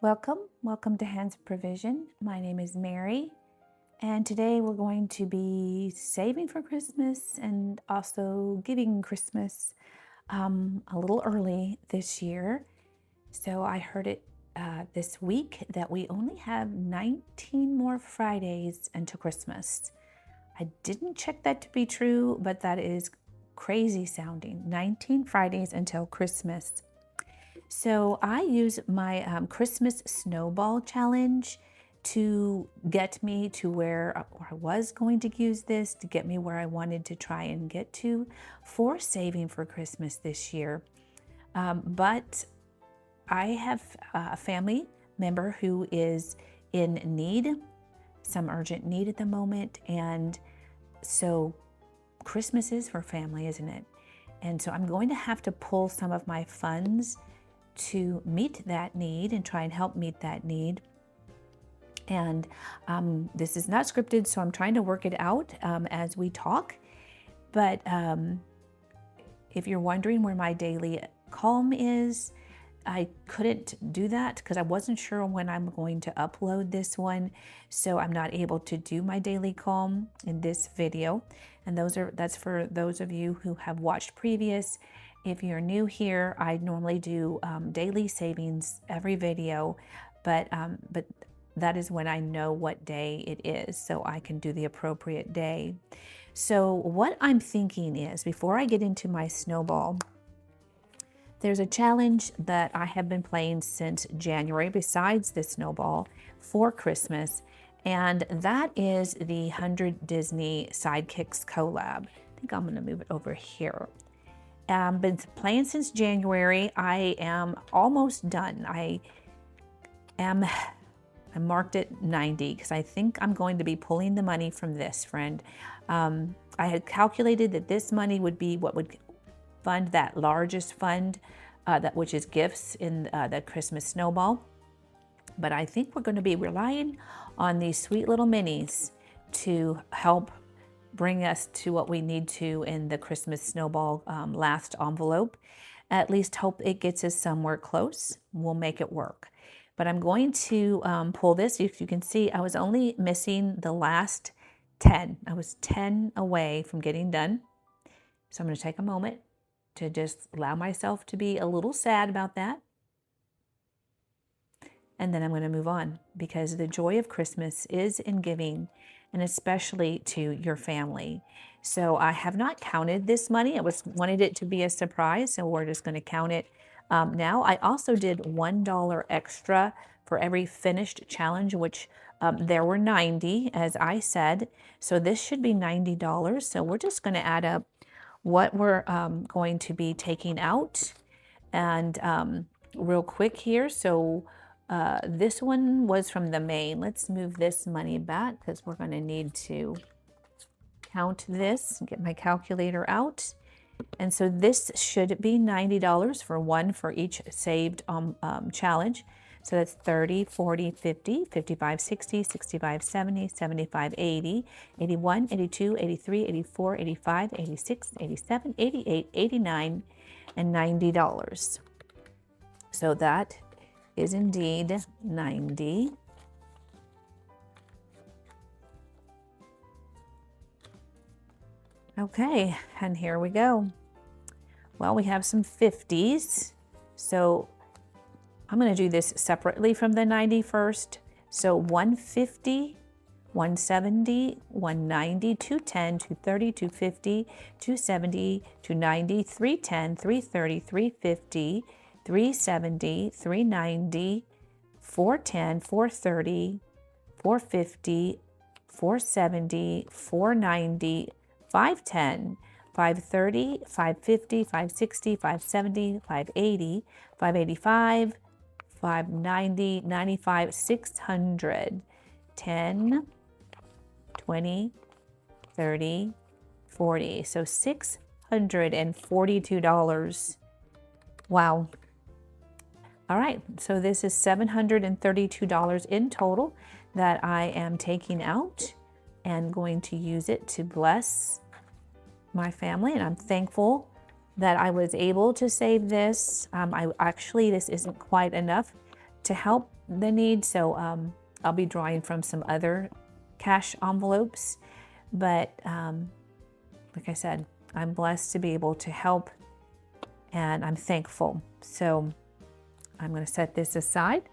Welcome to Hands of Provision. My name is Mary, and today we're going to be saving for Christmas and also giving Christmas a little early this year. So I heard it this week that we only have 19 more Fridays until Christmas. I didn't check that to be true, but that is crazy sounding. 19 Fridays until Christmas. So I use my Christmas Snowball challenge to get me to where I was going to use this, to get me where I wanted to try and get to for saving for Christmas this year. But I have a family member who is in need, some urgent need at the moment. And so Christmas is for family, isn't it? And so I'm going to have to pull some of my funds to meet that need and try and help meet that need. And this is not scripted, so I'm trying to work it out as we talk. But if you're wondering where my daily calm is, I couldn't do that because I wasn't sure when I'm going to upload this one. So I'm not able to do my daily calm in this video. And that's for those of you who have watched previous. If you're new here, I normally do daily savings every video, but that is when I know what day it is, so I can do the appropriate day. So what I'm thinking is, before I get into my Snowball, there's a challenge that I have been playing since January besides the Snowball for Christmas, and that is the 100 Disney Sidekicks collab. I think I'm gonna move it over here. Been playing since January. I am almost done. I marked it 90 because I think I'm going to be pulling the money from this, friend. I had calculated that this money would be what would fund that largest fund, which is gifts in the Christmas Snowball. But I think we're going to be relying on these sweet little minis to help bring us to what we need to in the Christmas Snowball last envelope. At least hope it gets us somewhere close. We'll make it work. But I'm going to pull this. You can see I was only missing the last 10. I was 10 away from getting done. So I'm going to take a moment to just allow myself to be a little sad about that. And then I'm going to move on, because the joy of Christmas is in giving, and especially to your family. So I have not counted this money. I wanted it to be a surprise, so we're just going to count it now. I also did $1 extra for every finished challenge, which there were 90, as I said. So this should be $90. So we're just going to add up what we're going to be taking out. And real quick here, so this one was from the main. Let's move this money back because we're going to need to count this and get my calculator out. And so this should be $90 for one for each saved challenge. So that's 30, 40, 50, 55, 60, 65, 70, 75, 80, 81, 82, 83, 84, 85, 86, 87, 88, 89, and $90. So that is indeed 90. Okay, and here we go. Well, we have some 50s. So I'm going to do this separately from the 90 first. So 150, 170, 190, 210, 230, 250, 270, 290, 310, 330, 350, 370, 390, 410, 430, 450, 470, 490, 510, 530, 550, 560, 570, 580, 585, 590, 95, 600, 10, 20, 30, 40. So $642. Wow. All right, so this is $732 in total that I am taking out and going to use it to bless my family. And I'm thankful that I was able to save this. This isn't quite enough to help the need. So I'll be drawing from some other cash envelopes. But like I said, I'm blessed to be able to help, and I'm thankful. So I'm going to set this aside.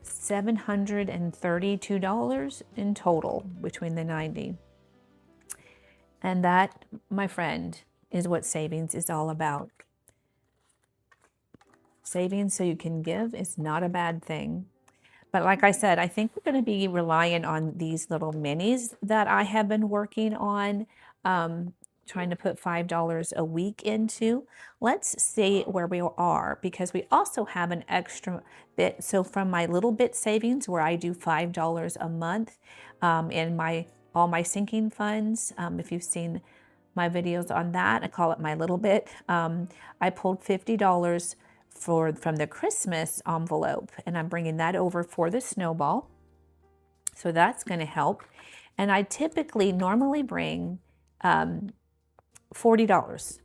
$732 in total between the 90. And that, my friend, is what savings is all about. Saving so you can give is not a bad thing. But like I said, I think we're going to be relying on these little minis that I have been working on, trying to put $5 a week into. Let's see where we are, because we also have an extra bit. So from my little bit savings, where I do $5 a month in all my sinking funds, if you've seen my videos on that, I call it my little bit. I pulled $50 from the Christmas envelope, and I'm bringing that over for the Snowball. So that's going to help. And I normally bring $40.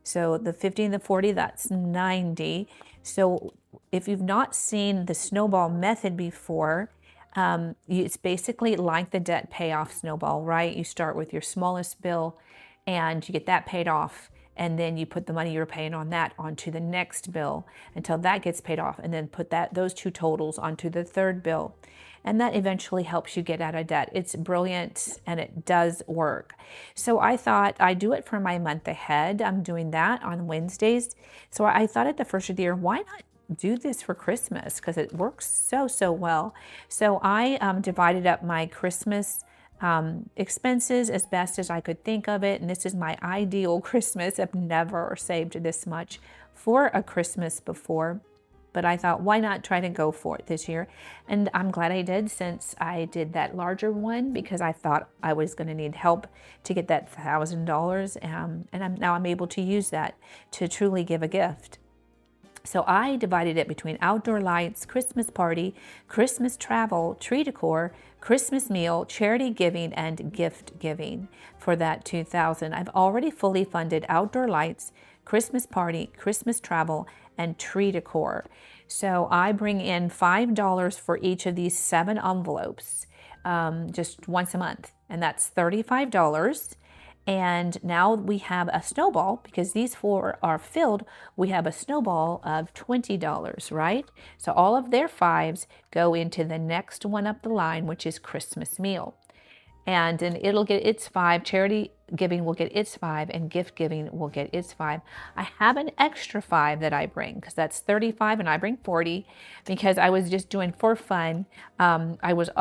So the 50 and the 40, that's 90. So if you've not seen the Snowball method before, it's basically like the debt payoff Snowball, right? You start with your smallest bill and you get that paid off, and then you put the money you're paying on that onto the next bill until that gets paid off, and then put those two totals onto the third bill. And that eventually helps you get out of debt. It's brilliant, and it does work. So I thought I'd do it for my month ahead. I'm doing that on Wednesdays. So I thought at the first of the year, why not do this for Christmas? Because it works so well. So I divided up my Christmas expenses as best as I could think of it. And this is my ideal Christmas. I've never saved this much for a Christmas before, but I thought, why not try to go for it this year? And I'm glad I did, since I did that larger one, because I thought I was going to need help to get that $1,000. And now I'm able to use that to truly give a gift. So I divided it between outdoor lights, Christmas party, Christmas travel, tree decor, Christmas meal, charity giving, and gift giving for that $2,000. I've already fully funded outdoor lights, Christmas party, Christmas travel, and tree decor. So I bring in $5 for each of these 7 envelopes, just once a month, and that's $35. And now we have a Snowball, because these 4 are filled. We have a Snowball of $20, right? So all of their 5s go into the next one up the line, which is Christmas meal. And then it'll get its 5, charity giving will get its 5, and gift giving will get its 5. I have an extra 5 that I bring, because that's 35 and I bring 40, because I was just doing for fun. I was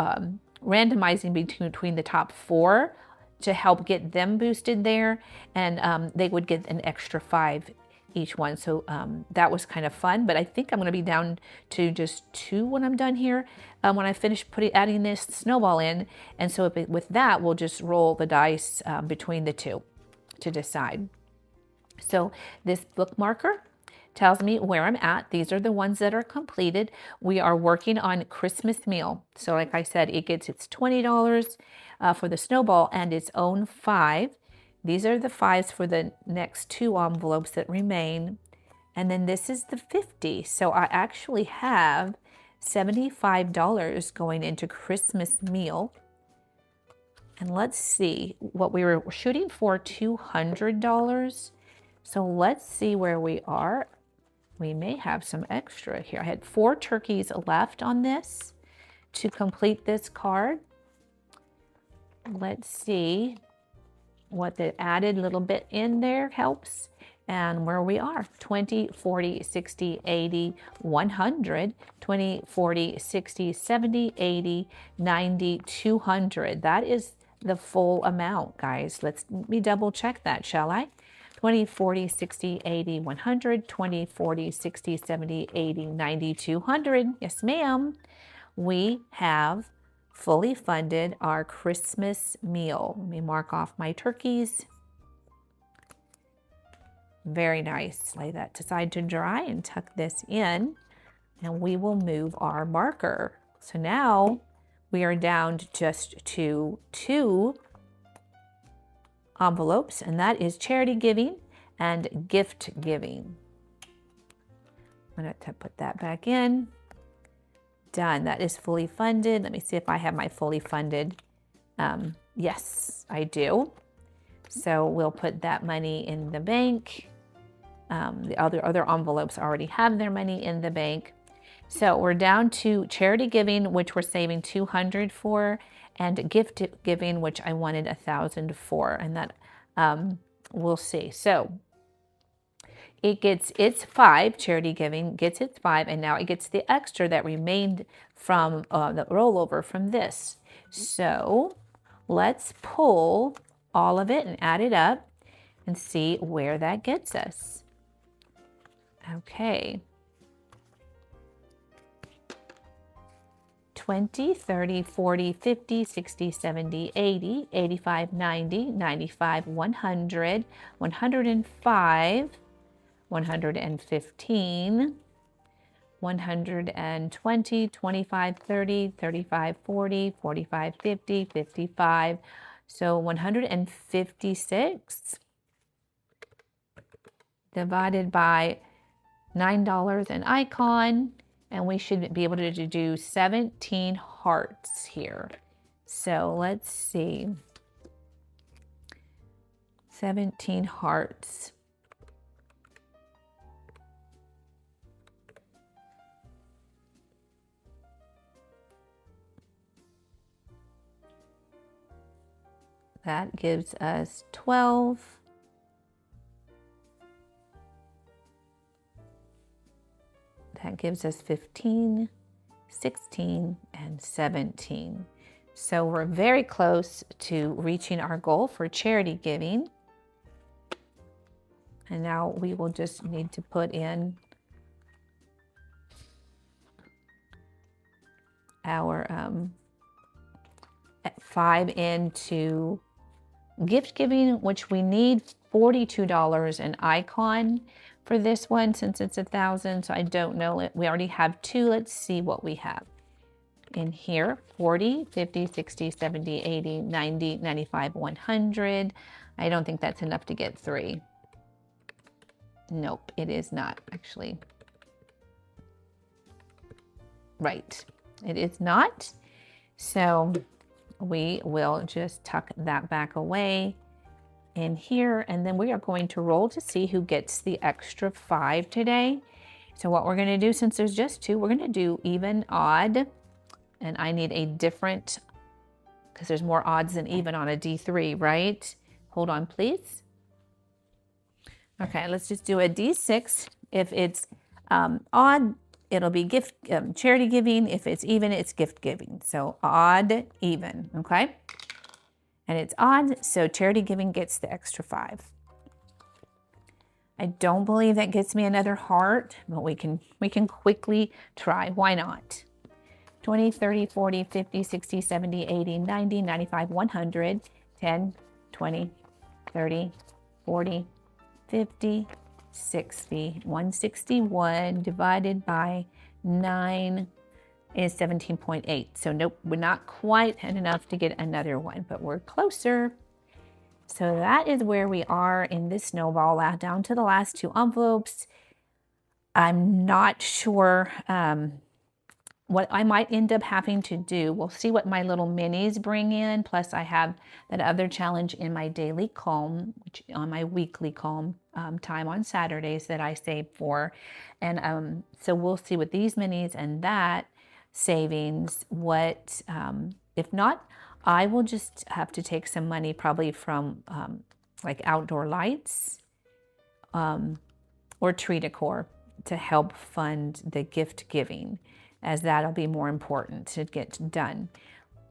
randomizing between the top 4 to help get them boosted there, and they would get an extra 5 each one. So that was kind of fun, but I think I'm going to be down to just 2 when I'm done here, when I finish adding this Snowball in. And so with that, we'll just roll the dice between the 2 to decide. So this bookmarker tells me where I'm at. These are the ones that are completed. We are working on Christmas meal. So like I said, it gets its $20 for the Snowball and its own 5. These are the 5s for the next 2 envelopes that remain. And then this is the 50. So I actually have $75 going into Christmas meal. And let's see, what we were shooting for, $200. So let's see where we are. We may have some extra here. I had 4 turkeys left on this to complete this card. Let's see what the added little bit in there helps, and where we are. 20, 40, 60, 80, 100, 20, 40, 60, 70, 80, 90, 200. That is the full amount, guys. Let me double check that, shall I? 20, 40, 60, 80, 100, 20, 40, 60, 70, 80, 90, 200. Yes, ma'am. We have fully funded our Christmas meal. Let me mark off my turkeys. Very nice. Lay that aside to dry and tuck this in. And we will move our marker. So now we are down to just to 2 envelopes, and that is charity giving and gift giving. I'm going to put that back in. done. That is fully funded. Let me see if I have my fully funded. Yes, I do. So we'll put that money in the bank. The other envelopes already have their money in the bank. So we're down to charity giving, which we're saving $200 for, and gift giving, which I wanted $1,000 for, and that we'll see. So it gets its 5, charity giving gets its 5, and now it gets the extra that remained from the rollover from this. So let's pull all of it and add it up and see where that gets us. Okay. 20, 30, 40, 50, 60, 70, 80, 85, 90, 95, 100, 105, 115, 120, 25, 30, 35, 40, 45, 50, 55. So 156 divided by $9 an icon, and we should be able to do 17 hearts here. So let's see. 17 hearts. That gives us 12. That gives us 15, 16, and 17. So we're very close to reaching our goal for charity giving. And now we will just need to put in our 5 into gift giving, which we need $42 an icon for this one since it's 1,000. So I don't know. We already have 2. Let's see what we have in here. 40, 50, 60, 70, 80, 90, 95, 100. I don't think that's enough to get 3. Nope, it is not actually. Right, it is not. So we will just tuck that back away in here, and then we are going to roll to see who gets the extra 5 today. So what we're going to do, since there's just 2, we're going to do even, odd, and I need a different, because there's more odds than even on a D3, right? Hold on, please. Okay, let's just do a D6. If it's odd, it'll be gift charity giving. If it's even, it's gift giving. So odd, even, okay? And it's odd, so charity giving gets the extra 5. I don't believe that gets me another heart, but we can quickly try. Why not? 20, 30, 40, 50, 60, 70, 80, 90, 95, 100, 10, 20, 30, 40, 50, 60, 161 divided by 9 is 17.8. So nope, we're not quite enough to get another one, but we're closer. So that is where we are in this snowball, down to the last 2 envelopes. I'm not sure what I might end up having to do. We'll see what my little minis bring in. Plus I have that other challenge in my daily calm, which on my weekly calm time on Saturdays that I save for. And so we'll see with these minis and that savings, what, if not, I will just have to take some money probably from like outdoor lights or tree decor to help fund the gift giving, as that'll be more important to get done.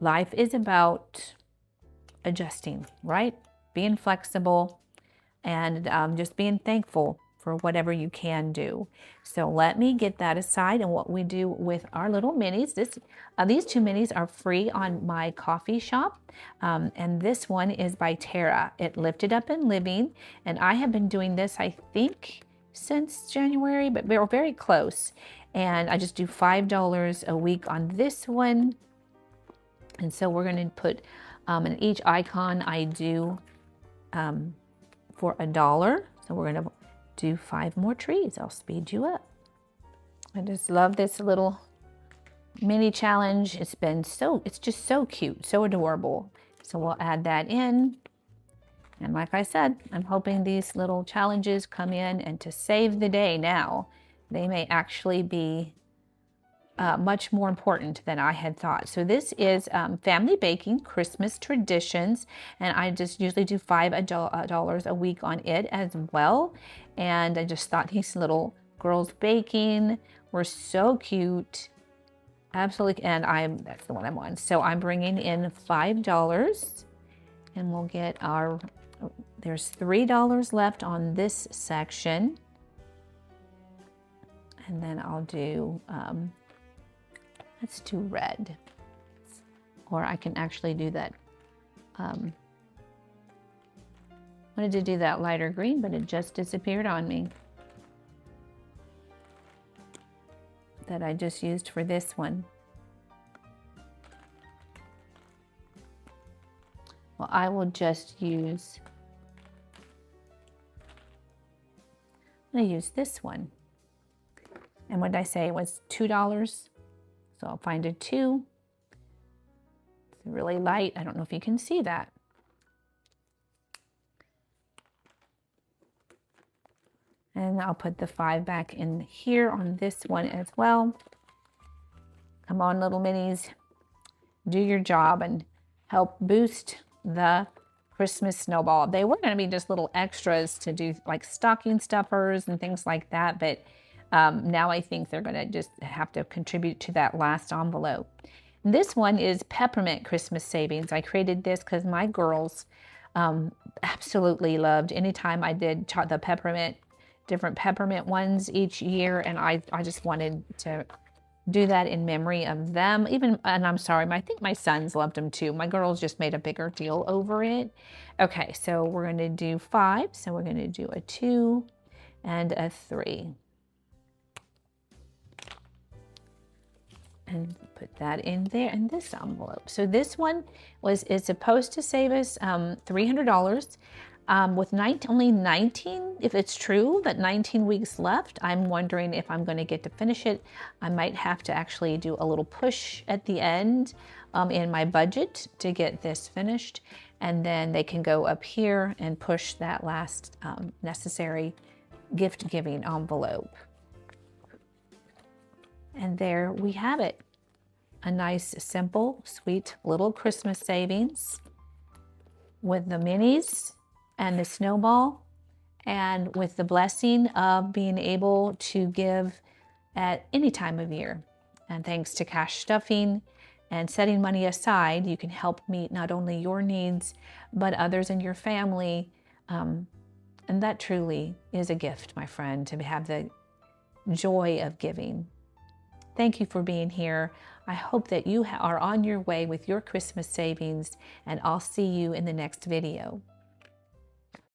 Life is about adjusting, right? Being flexible and just being thankful for whatever you can do. So let me get that aside, and what we do with our little minis. These 2 minis are free on my coffee shop, and this one is by Tara. It Lifted Up and Living, and I have been doing this, I think, since January, but we're very close. And I just do $5 a week on this one. And so we're going to put in each icon I do for $1. So we're going to do 5 more trees. I'll speed you up. I just love this little mini challenge. It's just so cute, so adorable. So we'll add that in. And like I said, I'm hoping these little challenges come in and to save the day now, they may actually be much more important than I had thought. So this is Family Baking Christmas Traditions, and I just usually do $5 a week on it as well. And I just thought these little girls baking were so cute. Absolutely, and that's the one I'm on. So I'm bringing in $5, and we'll get our, there's $3 left on this section. And then I'll do, let's do red. Or I can actually do that. I wanted to do that lighter green, but it just disappeared on me. That I just used for this one. Well, I will just use, I'm gonna use this one. And what did I say? It was $2. So I'll find a 2. It's really light. I don't know if you can see that. And I'll put the 5 back in here on this one as well. Come on, little minis. Do your job and help boost the Christmas snowball. They were going to be just little extras to do like stocking stuffers and things like that, but now I think they're going to just have to contribute to that last envelope. This one is Peppermint Christmas Savings. I created this because my girls absolutely loved anytime I did the peppermint, different peppermint ones each year, and I just wanted to do that in memory of them. Even, and I'm sorry, I think my sons loved them too. My girls just made a bigger deal over it. Okay, so we're going to do 5. So we're going to do a 2 and a 3. And put that in there in this envelope. So this one is supposed to save us $300 with only 19, if it's true that 19 weeks left. I'm wondering if I'm going to get to finish it. I might have to actually do a little push at the end in my budget to get this finished, and then they can go up here and push that last necessary gift giving envelope. And there we have it. A nice, simple, sweet little Christmas savings with the minis and the snowball, and with the blessing of being able to give at any time of year. And thanks to cash stuffing and setting money aside, you can help meet not only your needs, but others in your family. And that truly is a gift, my friend, to have the joy of giving. Thank you for being here. I hope that you are on your way with your Christmas savings, and I'll see you in the next video.